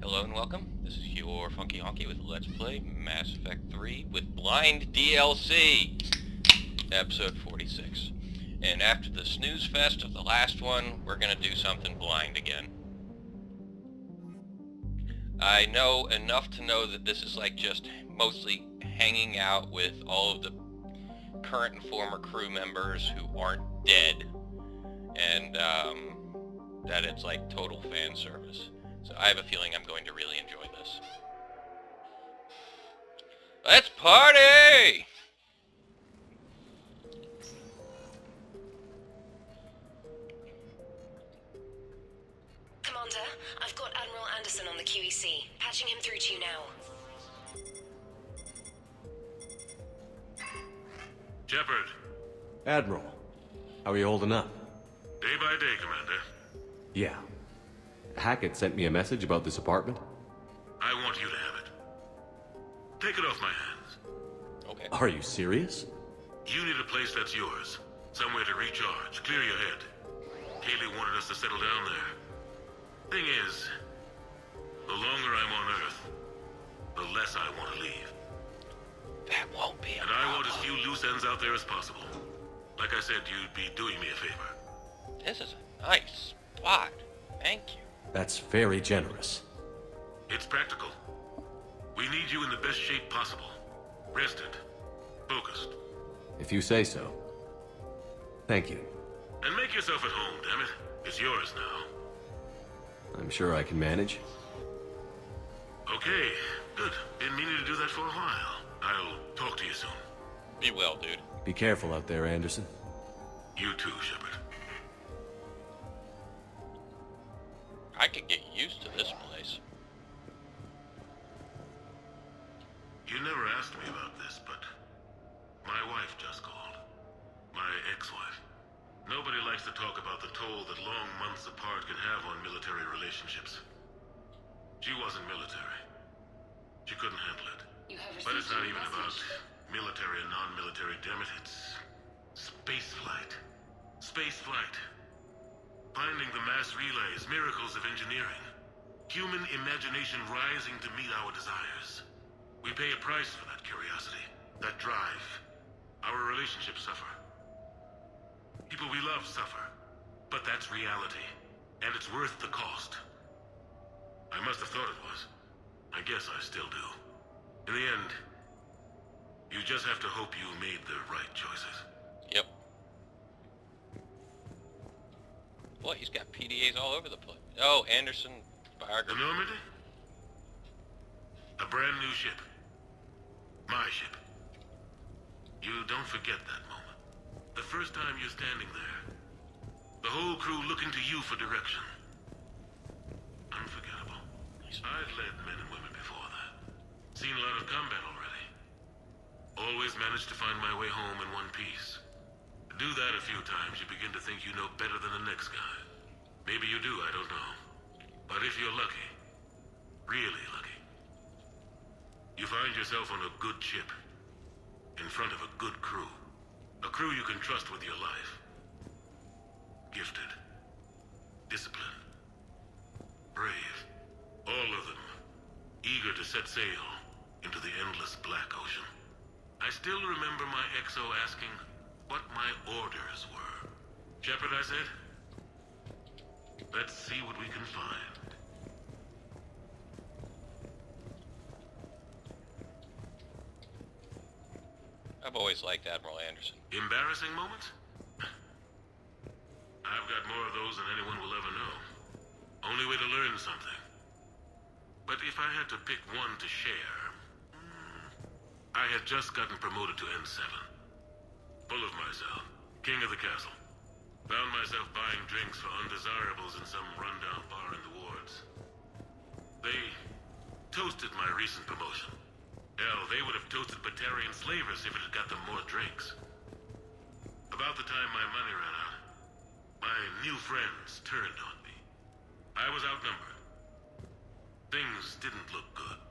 Hello and welcome. This is your Funky Honky with Let's Play Mass Effect 3 with Blind DLC, episode 46. And after the snooze fest of the last one, we're gonna do something blind again. I know enough to know that this is like just mostly hanging out with all of the current and former crew members who aren't dead, and that it's like total fan service. So I have a feeling I'm going to really enjoy this. Let's party! Commander, I've got Admiral Anderson on the QEC. Patching him through to you now. Shepard. Admiral, how are you holding up? Day by day, Commander. Yeah. Hackett sent me a message about this apartment. I want you to have it. Take it off my hands. Okay. Are you serious? You need a place that's yours. Somewhere to recharge, clear your head. Kaylee wanted us to settle down there. Thing is, the longer I'm on Earth, the less I want to leave. That won't be a And I want as few loose ends out there as possible. Like I said, you'd be doing me a favor. This is a nice spot. Thank you. That's very generous. It's practical. We need you in the best shape possible. Rested. Focused. If you say so. Thank you. And make yourself at home, damn it. It's yours now. I'm sure I can manage. Okay, good. Been meaning to do that for a while. I'll talk to you soon. Be well, dude. Be careful out there, Anderson. You too, Shepard. I could get used to this place. You never asked me about this, but my wife just called. My ex-wife. Nobody likes to talk about the toll that long months apart can have on military relationships. She wasn't military. She couldn't handle it. But it's not even about military and non-military, damn it. It's space flight. Space flight. Finding the mass relays, miracles of engineering. Human imagination rising to meet our desires. We pay a price for that curiosity, that drive. Our relationships suffer. People we love suffer. But that's reality. And it's worth the cost. I must have thought it was. I guess I still do. In the end, you just have to hope you made the right choices. Yep. Boy, he's got PDAs all over the place. Oh, Anderson The biography. Normandy? A brand new ship. My ship. You don't forget that moment. The first time you're standing there. The whole crew looking to you for direction. Unforgettable. I'd led men and women before that. Seen a lot of combat already. Always managed to find my way home in one piece. Do that a few times, you begin to think you know better than the next guy. Maybe you do, I don't know. But if you're lucky, really lucky, you find yourself on a good ship, in front of a good crew. A crew you can trust with your life. Gifted. Disciplined. Brave. All of them. Eager to set sail into the endless black ocean. I still remember my XO asking what my orders were. Shepard, I said, let's see what we can find. I've always liked Admiral Anderson. Embarrassing moments? I've got more of those than anyone will ever know. Only way to learn something. But if I had to pick one to share, I had just gotten promoted to N7. Full of myself. King of the castle. Found myself buying drinks for undesirables in some rundown bar in the wards. They toasted my recent promotion. Hell, they would have toasted Batarian slavers if it had got them more drinks. About the time my money ran out, my new friends turned on me. I was outnumbered. Things didn't look good.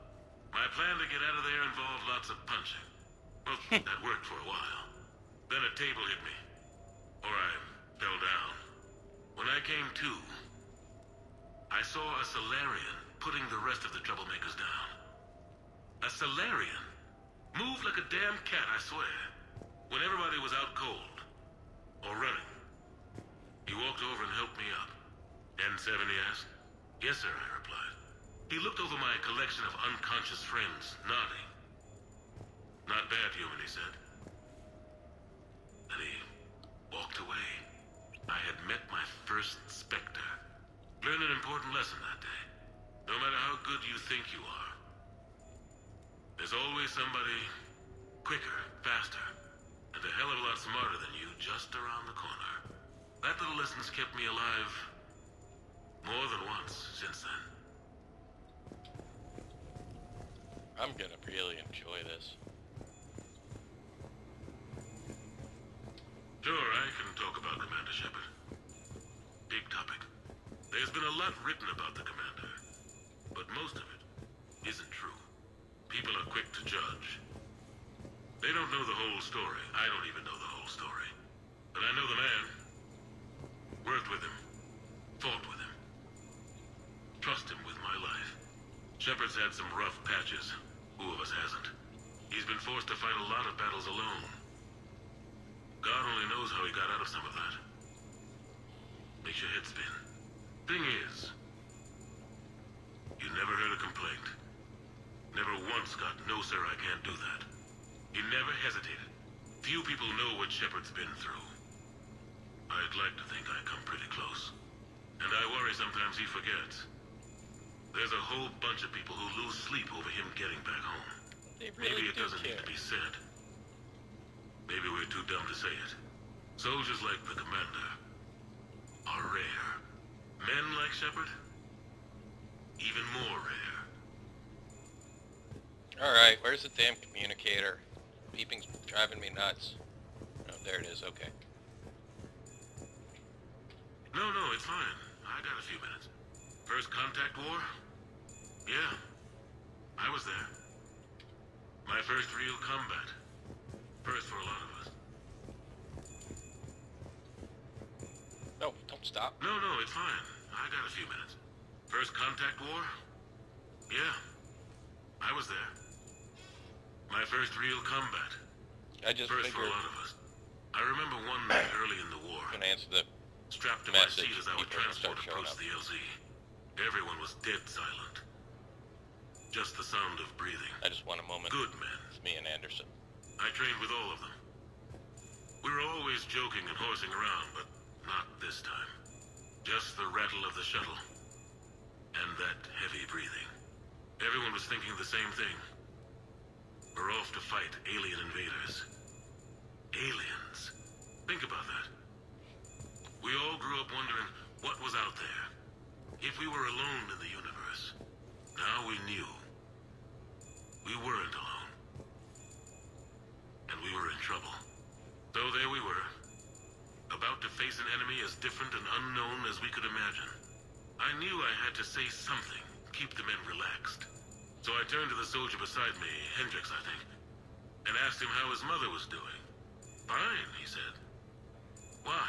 My plan to get out of there involved lots of punching. Well, that worked for a while. Then a table hit me. Or I fell down. When I came to, I saw a Solarian putting the rest of the troublemakers down. A Solarian? Moved like a damn cat, I swear. When everybody was out cold. Or running. He walked over and helped me up. N7, he asked. Yes, sir, I replied. He looked over my collection of unconscious friends, nodding. Not bad, human, he said. Then he walked away. I had met my first Spectre. Learned an important lesson that day. No matter how good you think you are, there's always somebody quicker, faster, and a hell of a lot smarter than you just around the corner. That little lesson's kept me alive more than once since then. I'm gonna really enjoy this. Sure, I can talk about Commander Shepard. Big topic. There's been a lot written about the Commander, but most of it isn't true. People are quick to judge. They don't know the whole story. I don't even know the whole story. But I know the man. Worked with him. Fought with him. Trust him with my life. Shepard's had some rough patches. Who of us hasn't? He's been forced to fight a lot of battles alone. God only knows how he got out of some of that. Makes your head spin. Thing is, you never heard a complaint. Never once got, no sir, I can't do that. He never hesitated. Few people know what Shepard's been through. I'd like to think I come pretty close. And I worry sometimes he forgets. There's a whole bunch of people who lose sleep over him getting back home. They really Maybe it doesn't need to be said. Maybe we're too dumb to say it. Soldiers like the Commander are rare. Men like Shepard, even more rare. Alright, where's the damn communicator? Beeping's driving me nuts. Oh, there it is, okay. No, it's fine. I got a few minutes. First contact war? Yeah. I was there. My first real combat. First for a lot of us. No, don't stop. No, it's fine. I got a few minutes. First contact war? Yeah. I was there. My first real combat. I just First for a figured lot of us. I remember one night early in the war. I'm gonna answer the Strapped to my message. seat as our People are gonna start transport showing approached up. the LZ. Everyone was dead silent. Just the sound of breathing. I just want a moment. Good men. It's me and Anderson. I trained with all of them. We were always joking and horsing around, but not this time. Just the rattle of the shuttle. And that heavy breathing. Everyone was thinking the same thing. We're off to fight alien invaders. Aliens. Think about that. We all grew up wondering what was out there. If we were alone in the universe. Now we knew. We weren't alone. And we were in trouble. So there we were. About to face an enemy as different and unknown as we could imagine. I knew I had to say something, keep the men relaxed. So I turned to the soldier beside me, Hendricks, I think, and asked him how his mother was doing. Fine, he said. Why?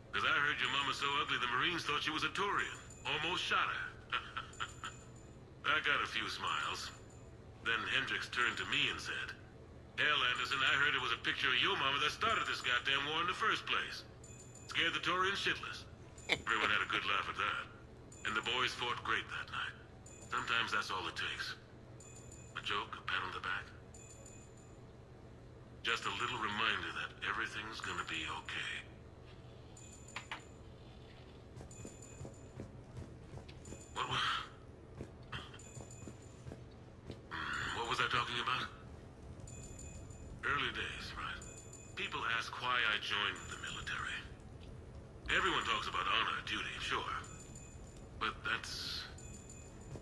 Because I heard your mama's so ugly the Marines thought she was a Turian. Almost shot her. I got a few smiles. Then Hendricks turned to me and said, Hell, Anderson, I heard it was a picture of your mama that started this goddamn war in the first place. Scared the Turians shitless. Everyone had a good laugh at that. And the boys fought great that night. Sometimes that's all it takes. A joke, a pat on the back. Just a little reminder that everything's gonna be okay. What was I talking about? Early days, right? People ask why I joined the military. Everyone talks about honor, duty, sure. But that's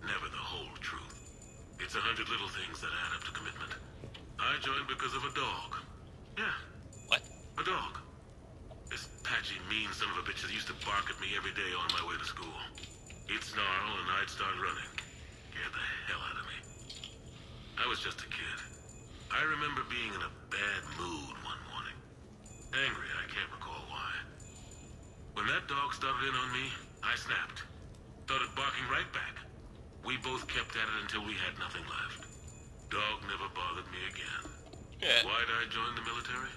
never the whole truth. It's 100 little things that add up to commitment. I joined because of a dog. Yeah. What? A dog. This patchy, mean son of a bitch that used to bark at me every day on my way to school. He'd snarl and I'd start running. Scared the hell out of me. I was just a kid. I remember being in a bad mood one morning. Angry, I can't recall why. When that dog started in on me, I snapped. Started barking right back. We both both kept at it until we had nothing left. Dog never bothered me again. Yeah. Why'd I join the military?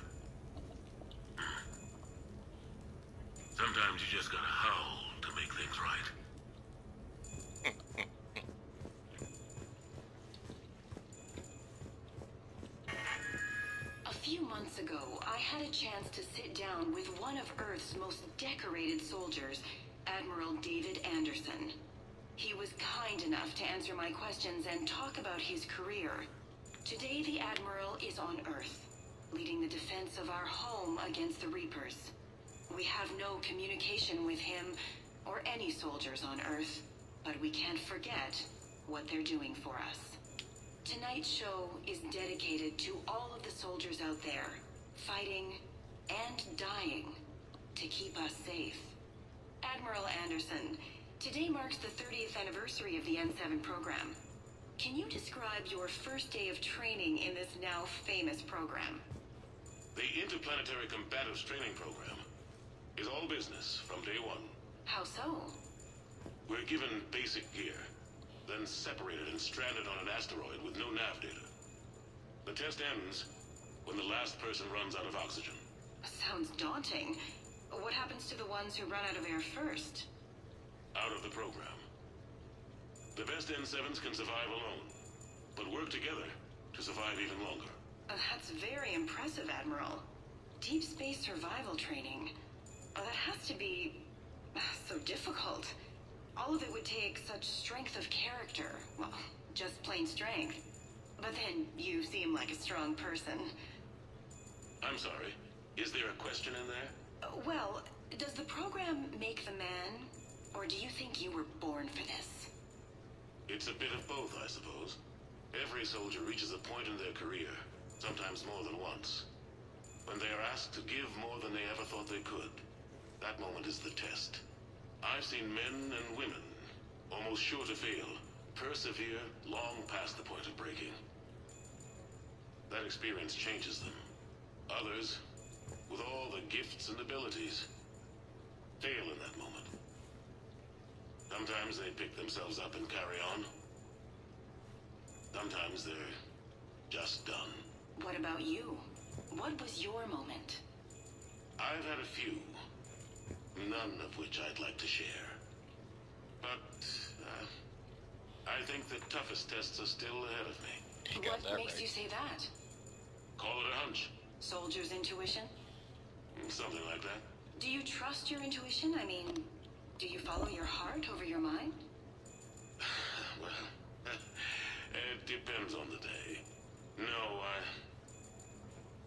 Sometimes you just gotta howl to make things right. A few months ago, I had a chance to sit down with one of Earth's most decorated soldiers, Admiral David Anderson. He was kind enough to answer my questions and talk about his career. Today, the Admiral is on Earth, leading the defense of our home against the Reapers. We have no communication with him or any soldiers on Earth, but we can't forget what they're doing for us. Tonight's show is dedicated to all of the soldiers out there, fighting and dying to keep us safe. Admiral Anderson, today marks the 30th anniversary of the N7 program. Can you describe your first day of training in this now famous program? The Interplanetary Combatives Training Program is all business from day one. How so? We're given basic gear, then separated and stranded on an asteroid with no nav data. The test ends when the last person runs out of oxygen. Sounds daunting. What happens to the ones who run out of air first? Out of the program. The best N7s can survive alone, but work together to survive even longer. That's very impressive, Admiral. Deep space survival training. That has to be so difficult. All of it would take such strength of character. Well, just plain strength. But then you seem like a strong person. I'm sorry, is there a question in there? Well, does the program make the man? Or do you think you were born for this? It's a bit of both, I suppose. Every soldier reaches a point in their career, sometimes more than once, when they are asked to give more than they ever thought they could. That moment is the test. I've seen men and women, almost sure to fail, persevere long past the point of breaking. That experience changes them. Others, with all the gifts and abilities, fail in that moment. Sometimes they pick themselves up and carry on. Sometimes they're just done. What about you? What was your moment? I've had a few, none of which I'd like to share. But, I think the toughest tests are still ahead of me. You got What that makes right. you say that? Call it a hunch. Soldier's intuition? Something like that. Do you trust your intuition? I mean, do you follow your heart over your mind? Well, it depends on the day. No,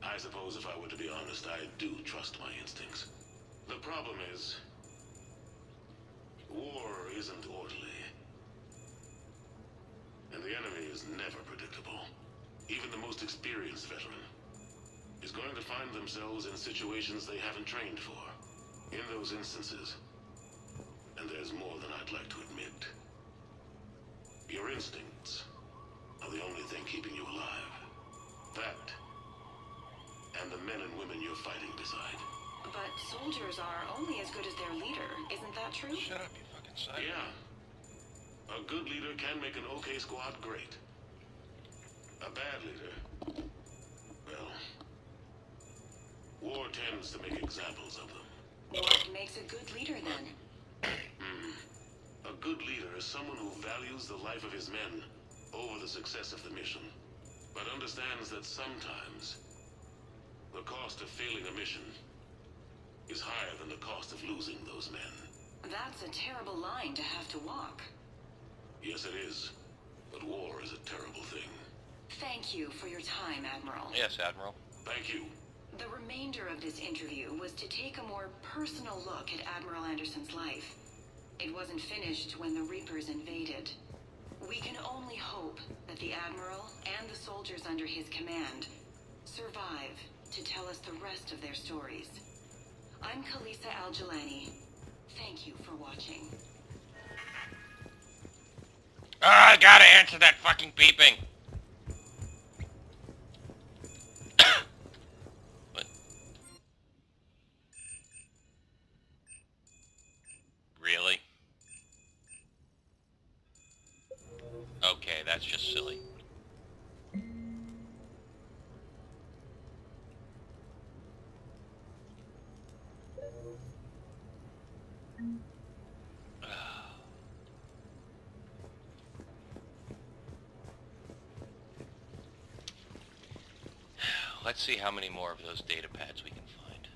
I suppose if I were to be honest, I do trust my instincts. The problem is, war isn't orderly. And the enemy is never predictable. Even the most experienced veteran is going to find themselves in situations they haven't trained for. In those instances, and there's more than I'd like to admit, your instincts are the only thing keeping you alive. That, and the men and women you're fighting beside. But soldiers are only as good as their leader. Isn't that true? Shut up, you fucking psycho. Yeah. A good leader can make an okay squad great. A bad leader, well, war tends to make examples of them. What makes a good leader then? A good leader is someone who values the life of his men over the success of the mission, but understands that sometimes the cost of failing a mission is higher than the cost of losing those men. That's a terrible line to have to walk. Yes, it is, but war is a terrible thing. Thank you for your time, Admiral. Yes, Admiral. Thank you. The remainder of this interview was to take a more personal look at Admiral Anderson's life. It wasn't finished when the Reapers invaded. We can only hope that the Admiral and the soldiers under his command survive to tell us the rest of their stories. I'm Khaleesa Al-Jilani. Thank you for watching. I gotta answer that fucking beeping! What? Really? that's just silly. Let's see how many more of those data pads we can find.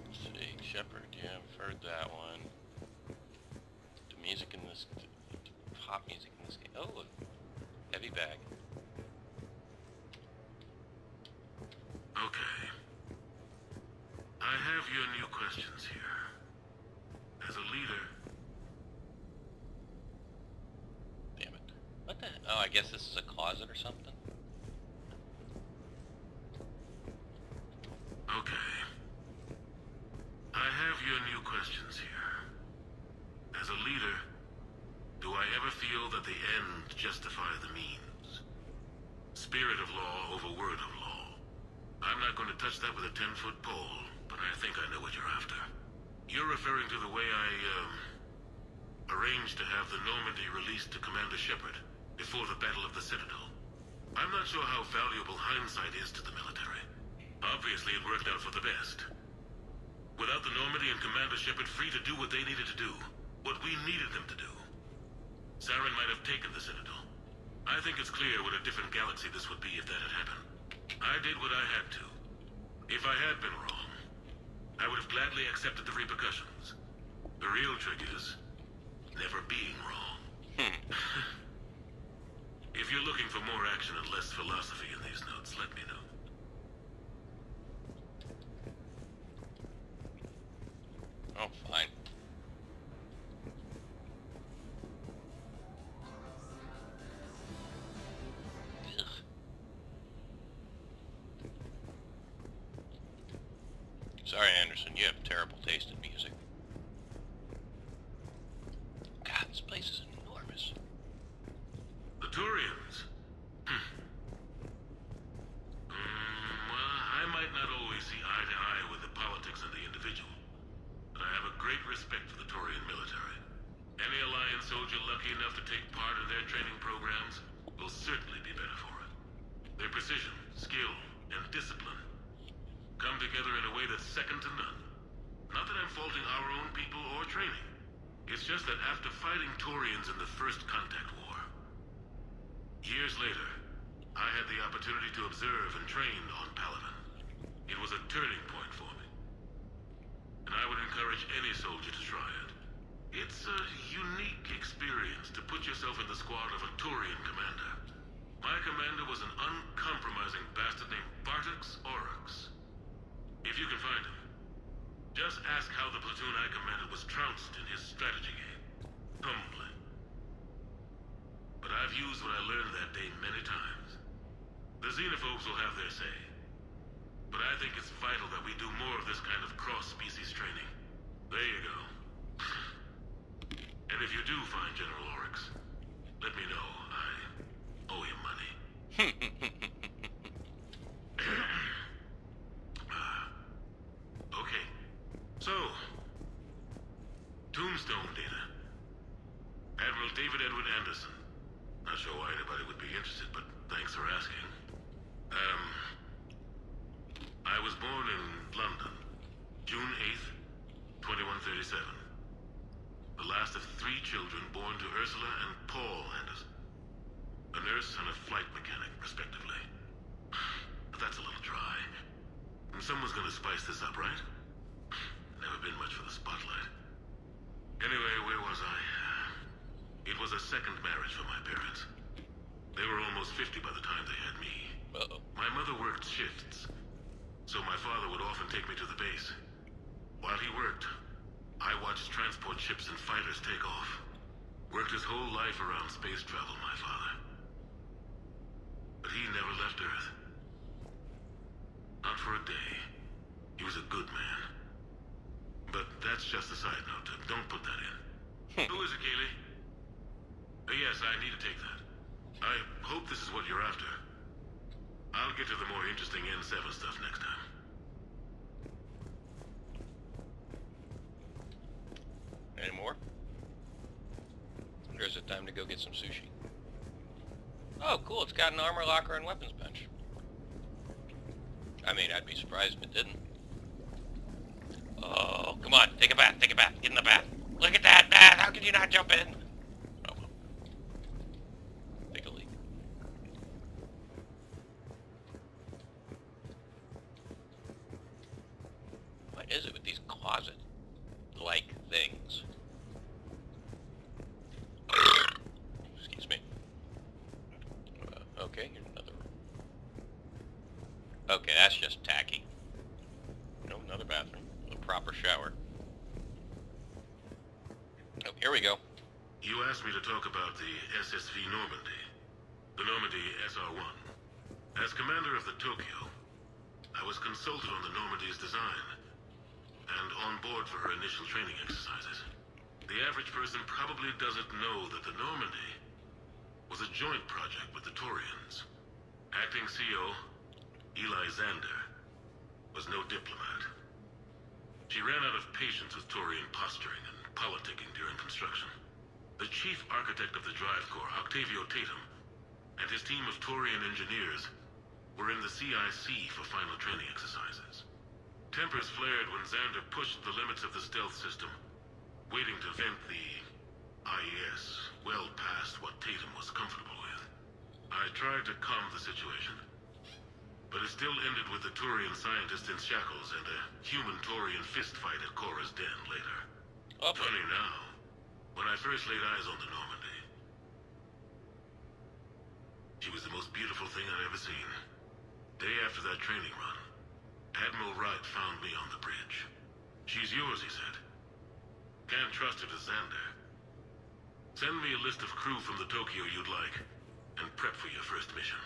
Let's see, Shepard, yeah, I've heard that one. The music in this, the pop music in this game. Oh, a heavy bag. Okay. I have your new questions here. As a leader... Damn it. What the? Oh, I guess this is a closet or something? Okay. I have your new questions here. As a leader, do I ever feel that the end justify the means? Spirit of law over word of law. I'm not going to touch that with a 10-foot pole, but I think I know what you're after. You're referring to the way I, arranged to have the Normandy released to Commander Shepard before the Battle of the Citadel. I'm not sure how valuable hindsight is to the military. Obviously, it worked out for the best. Without the Normandy and Commander Shepard free to do what they needed to do, what we needed them to do, Saren might have taken the Citadel. I think it's clear what a different galaxy this would be if that had happened. I did what I had to. If I had been wrong, I would have gladly accepted the repercussions. The real trick is never being wrong. If you're looking for more action and less philosophy in these notes, let me know. Oh, fine. Ugh. Sorry, Anderson, you have terrible taste in music. God, this place is enormous. The Turians? Well, I might not always see eye to eye with the politics and the individual, but I have a great respect for the Turian military. Any Alliance soldier lucky enough to take part in their training programs will certainly be better for it. Their precision, skill, and discipline come together in a way that's second to none. Not that I'm faulting our own people or training. It's just that after fighting Turians in the First Contact War, years later, I had the opportunity to observe and train on Paladin. It was a turning point for me. And I would encourage any soldier to try it. It's a unique experience to put yourself in the squad of a Turian commander. My commander was an uncompromising bastard named Bartix Oryx. If you can find him, just ask how the platoon I commanded was trounced in his strategy game. Humbling. But I've used what I learned that day many times. The xenophobes will have their say. But I think it's vital that we do more of this kind of cross-species training. There you go. And if you do find General Oryx, let me know. I owe him money. Okay. So, Tombstone data. Admiral David Edward Anderson. Not sure why anybody would be interested, but thanks for asking. I was born in London, June 8th, 2137. The last of 3 children born to Ursula and Paul Anderson. A nurse and a flight mechanic, respectively. But that's a little dry. And someone's gonna spice this up, right? Never been much for the spotlight. Anyway, where was I? It was a second marriage for my parents. They were almost 50 by the time they had me. Uh-oh. My mother worked shifts, so my father would often take me to the base. While he worked, I watched transport ships and fighters take off. Worked his whole life around space travel, my father. But he never left Earth. Not for a day. He was a good man. But that's just a side note. Don't put that in. Who is it, Kaylee? Yes, I need to take that. I hope this is what you're after. I'll get to the more interesting N7 stuff next time. go get some sushi. Oh, cool, it's got an armor locker and weapons bench. I mean, I'd be surprised if it didn't. Oh, come on, take a bath, get in the bath. Look at that bath, how could you not jump in? Oh, well. Take a leak. What is it with these closet-like things? Excuse me. Okay, here's another room. Okay, that's just tacky. No, another bathroom. A proper shower. Oh, here we go. You asked me to talk about the SSV Normandy. The Normandy SR-1. As commander of the Tokyo, I was consulted on the Normandy's design and on board for her initial training exercises. The average person probably doesn't know that the Normandy was a joint project with the Taurians. Acting CO, Eli Xander, was no diplomat. She ran out of patience with Taurian posturing and politicking during construction. The chief architect of the Drive Corps, Octavio Tatum, and his team of Taurian engineers were in the CIC for final training exercises. Tempers flared when Xander pushed the limits of the stealth system, waiting to vent the IES well past what Tatum was comfortable with. I tried to calm the situation, but it still ended with the Taurian scientist in shackles and a human Taurian fistfight at Korra's den later. Funny now, when I first laid eyes on the Normandy, she was the most beautiful thing I'd ever seen. Day after that training run, Admiral Wright found me on the bridge. She's yours, he said. Can't trust her to Xander. Send me a list of crew from the Tokyo you'd like, and prep for your first mission.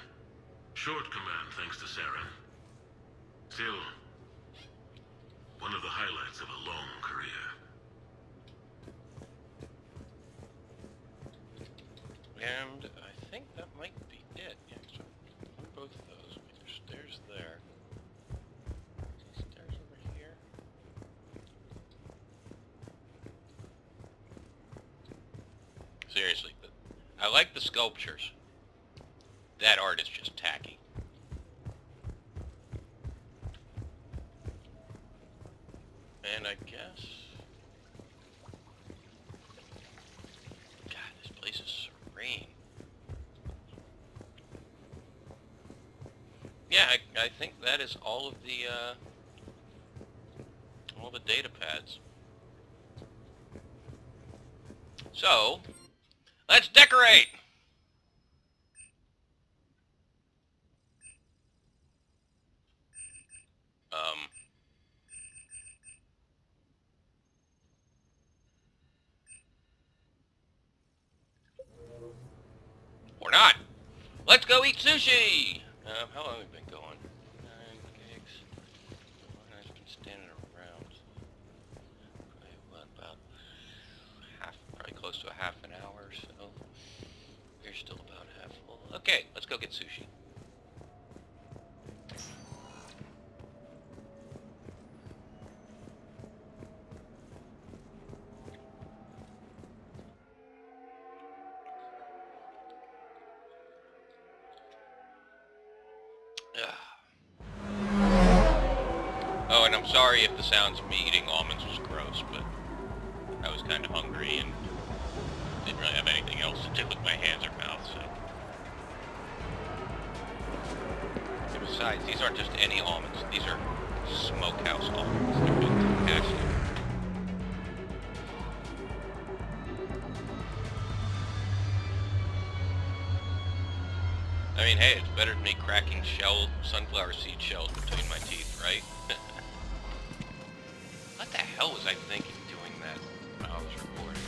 Short command thanks to Sarah. Still, one of the highlights of a long career. And I think that might be it. Yeah, so on both of those, there's stairs there. Stairs over here. Seriously, but I like the sculptures. That art is just tacky. And I guess... God, this place is serene. Yeah, I think that is all of the data pads. So, let's decorate! Or not. Let's go eat sushi! How long have we been going? 9 gigs. I've been standing around. Probably, what, about probably close to a half an hour or so. We're still about half full. Okay, let's go get sushi. Oh, and I'm sorry if the sounds of me eating almonds was gross, but I was kind of hungry and didn't really have anything else to do with my hands or mouth, so. And besides, these aren't just any almonds. These are smokehouse almonds. They're fantastic. I mean, hey, it's better than me cracking sunflower seed shells between my teeth, right? What the hell was I thinking doing that while I was recording?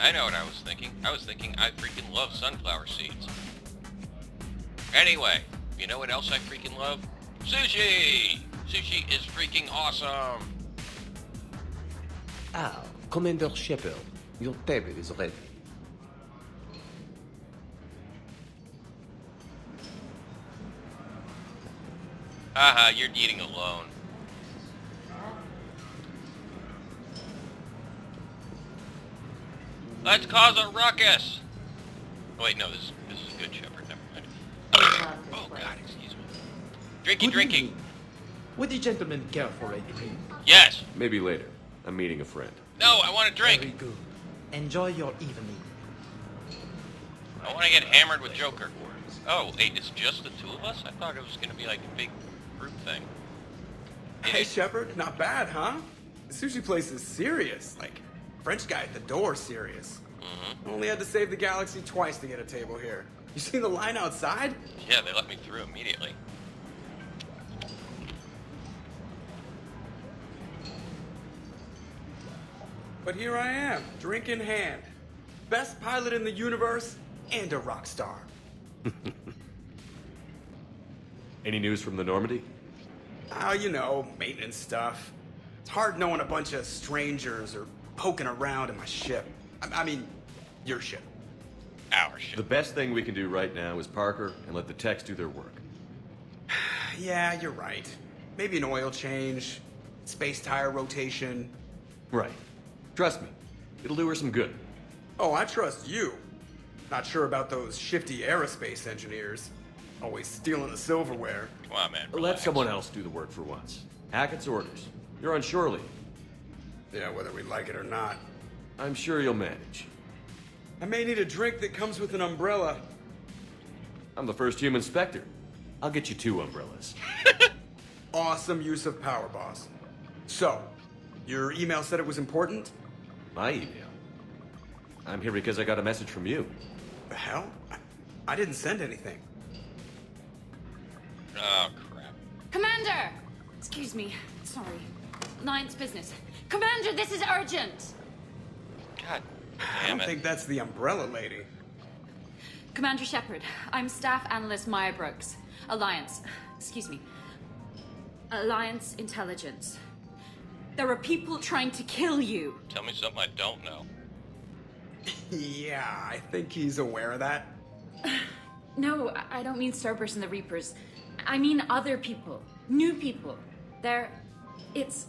I know what I was thinking. I was thinking I freaking love sunflower seeds. Anyway, you know what else I freaking love? Sushi! Sushi is freaking awesome! Ah, Commander Shepard, your table is ready. Haha, you're eating alone. Let's cause a ruckus! Oh, wait, no, this is Good Shepherd. Never mind. Oh, God, excuse me. Drinking. Would the gentleman care for a drink? Yes! Maybe later. I'm meeting a friend. No, I want a Very drink! good. Enjoy your evening. I want to get hammered with Joker. Oh, wait, it's just the two of us? I thought it was going to be like a big group thing. Hey, Shepard, not bad, huh? The sushi place is serious. Like, French guy at the door serious. Only had to save the galaxy twice to get a table here. You seen the line outside? Yeah, they let me through immediately. But here I am, drink in hand. Best pilot in the universe and a rock star. Any news from the Normandy? Oh, you know, maintenance stuff. It's hard knowing a bunch of strangers or poking around in my ship. I mean, your ship. Our shit. The best thing we can do right now is Parker and let the techs do their work. Yeah, you're right. Maybe an oil change, space tire rotation. Right. Trust me, it'll do her some good. Oh, I trust you. Not sure about those shifty aerospace engineers. Always stealing the silverware. Come on, man. Let relax. someone else do the work for once. Hackett's orders. You're on shore leave. Yeah, whether we like it or not. I'm sure you'll manage. I may need a drink that comes with an umbrella. I'm the first human Spectre. I'll get you 2 umbrellas. Awesome use of power, boss. So, your email said it was important? My email. I'm here because I got a message from you. The hell? I didn't send anything. Oh, crap. Commander! Excuse me. Sorry. Alliance business. Commander, this is urgent! God I damn don't it. think that's the umbrella lady. Commander Shepard, I'm Staff Analyst Maya Brooks. Alliance. Excuse me. Alliance Intelligence. There are people trying to kill you. Tell me something I don't know. Yeah, I think he's aware of that. No, I don't mean Starburst and the Reapers. I mean other people. New people. It's...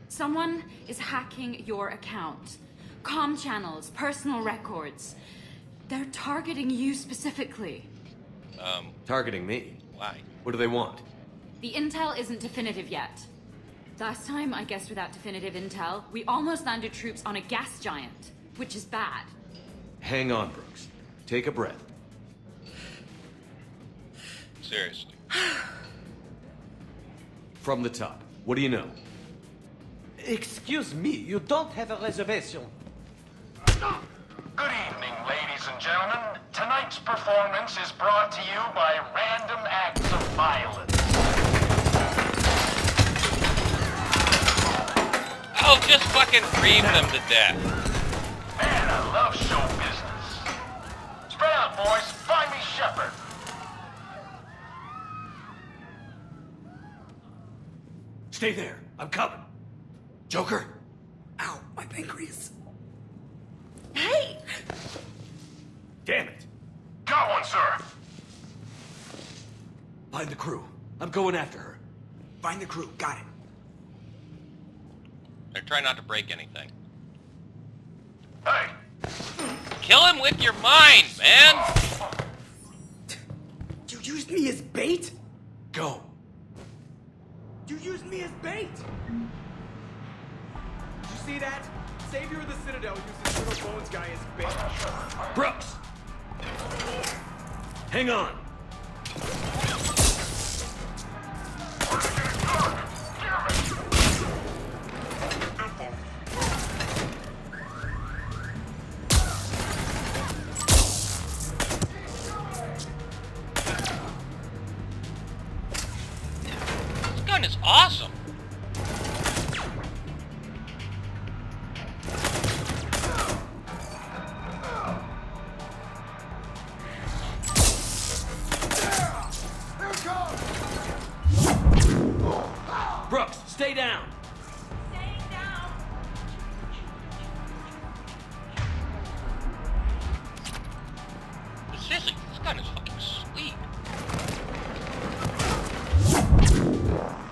Someone is hacking your account. Comm channels, personal records. They're targeting you specifically. Targeting me. Why? What do they want? The intel isn't definitive yet. Last time, I guess without definitive intel, we almost landed troops on a gas giant, which is bad. Hang on, Brooks. Take a breath. Seriously. From the top. What do you know? Excuse me, you don't have a reservation. Good evening, ladies and gentlemen. Tonight's performance is brought to you by random acts of violence. Oh, just fucking ream them to death. Man, I love show business. Spread out, boys. Find me Shepard. Stay there. I'm coming. Joker? Ow, my pancreas. Hey! Damn it. Got one, sir. Find the crew. I'm going after her. Find the crew, got it. They're trying not to break anything. Hey, Kill him with your mind, man! You used me as bait? Go. You used me as bait! Did you see that? Savior of the Citadel uses Little Bones guy as bait. Brooks! Hang on. This gun is awesome! Brooks, stay down. Seriously, this gun is fucking sweet.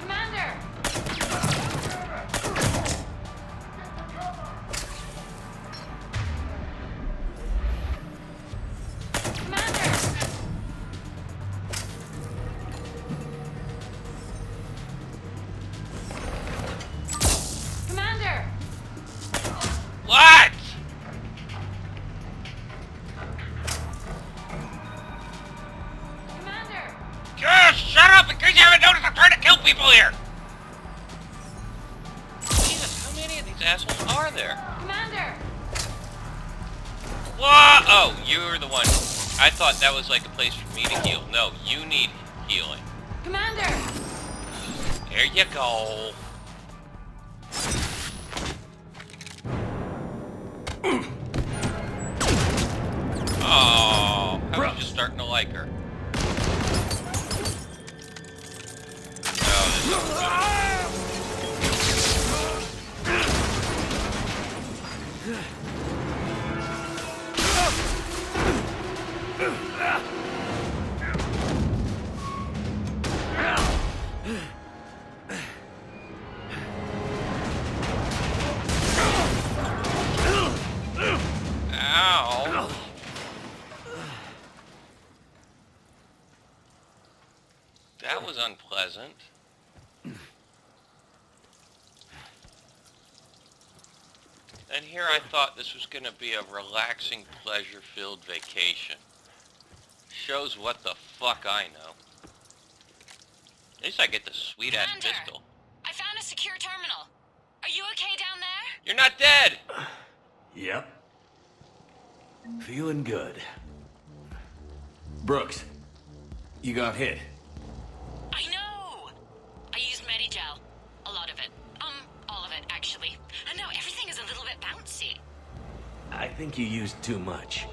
Commander! assholes are there? Commander! What? Oh, you're the one. I thought that was like a place for me to heal. No, you need healing. Commander! There you go. Oh, I was just starting to like her. Oh, this is Ow. That was unpleasant. And here I thought this was going to be a relaxing, pleasure-filled vacation. Shows what the fuck I know. At least I get the sweet-ass Commander, pistol. I found a secure terminal. Are you okay down there? You're not dead! Yep. Feeling good. Brooks, you got hit. I know! I used Medigel. A lot of it. All of it, actually. And now everything is a little bit bouncy. I think you used too much.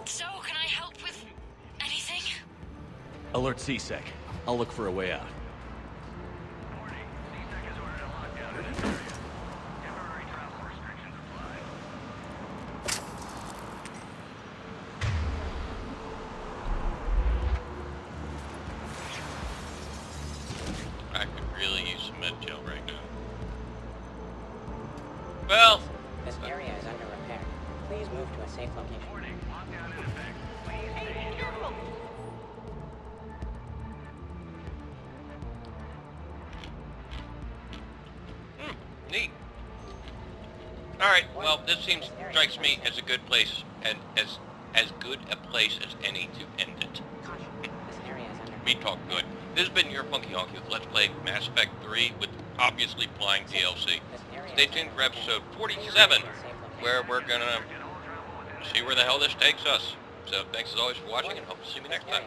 So, can I help with anything? Alert C-Sec. I'll look for a way out. I could really use some med gel right now. Well, This area is under repair. Please move to a safe location. neat. Alright, well, this strikes me as a good place, and as good a place as any to end it. Caution. This area is under Me talk good. This has been your Funky Honky with Let's Play Mass Effect 3 with obviously flying DLC. Stay tuned for episode 47, where we're gonna see where the hell this takes us. So thanks as always for watching, and hope to see you next time.